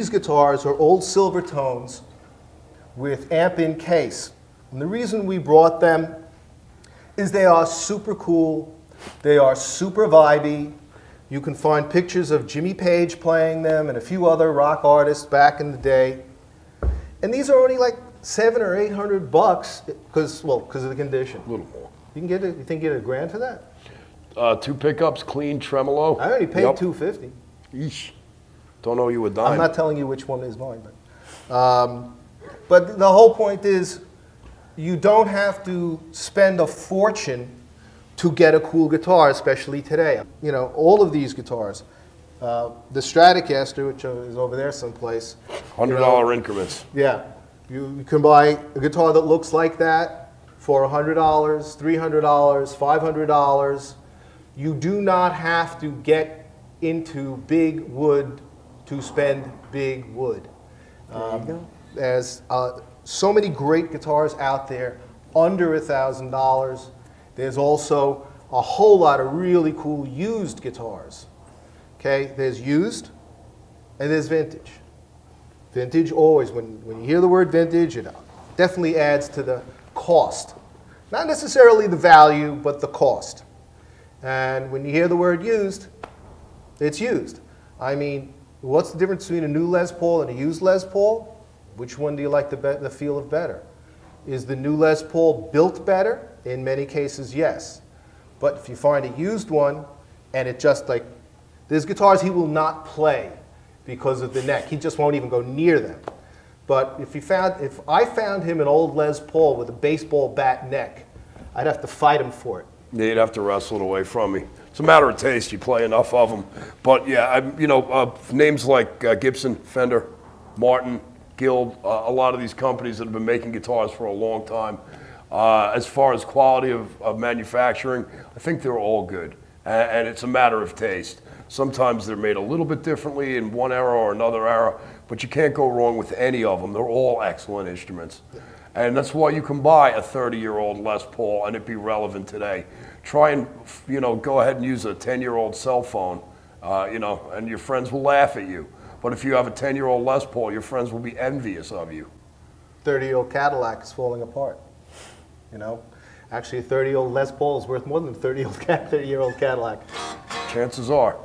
these guitars are old Silvertones with amp-in case. And the reason we brought them is they are super cool, they are super vibey. You can find pictures of Jimmy Page playing them and a few other rock artists back in the day. And these are only like $700 or $800 because of the condition. A little more. You can get it. You think you get $1,000 for that? 2 pickups, clean tremolo. I already paid $250. Eesh. Don't owe you a dime. I'm not telling you which one is mine, but the whole point is, you don't have to spend a fortune to get a cool guitar, especially today. You know, all of these guitars, the Stratocaster, which is over there someplace. $100 increments. Yeah, you can buy a guitar that looks like that for $100, $300, $500. You do not have to get into big wood to spend big wood. There's so many great guitars out there under $1,000. There's also a whole lot of really cool used guitars. Okay, there's used and there's vintage. Vintage always, when you hear the word vintage, it definitely adds to the cost. Not necessarily the value, but the cost. And when you hear the word used, it's used. I mean, what's the difference between a new Les Paul and a used Les Paul? Which one do you like the feel of better? Is the new Les Paul built better? In many cases, yes. But if you find a used one, and it just like, there's guitars he will not play because of the neck. He just won't even go near them. But if I found him an old Les Paul with a baseball bat neck, I'd have to fight him for it. Yeah, you'd have to wrestle it away from me. It's a matter of taste. You play enough of them. But yeah, names like Gibson, Fender, Martin, Guild, a lot of these companies that have been making guitars for a long time. As far as quality of manufacturing, I think they're all good. And it's a matter of taste. Sometimes they're made a little bit differently in one era or another era, but you can't go wrong with any of them. They're all excellent instruments. And that's why you can buy a 30-year-old Les Paul and it be relevant today. Try and, go ahead and use a 10-year-old cell phone, and your friends will laugh at you. But if you have a 10-year-old Les Paul, your friends will be envious of you. 30-year-old Cadillac is falling apart, Actually, a 30-year-old Les Paul is worth more than a 30-year-old Cadillac. Chances are.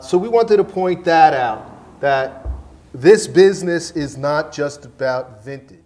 So we wanted to point that out, that this business is not just about vintage.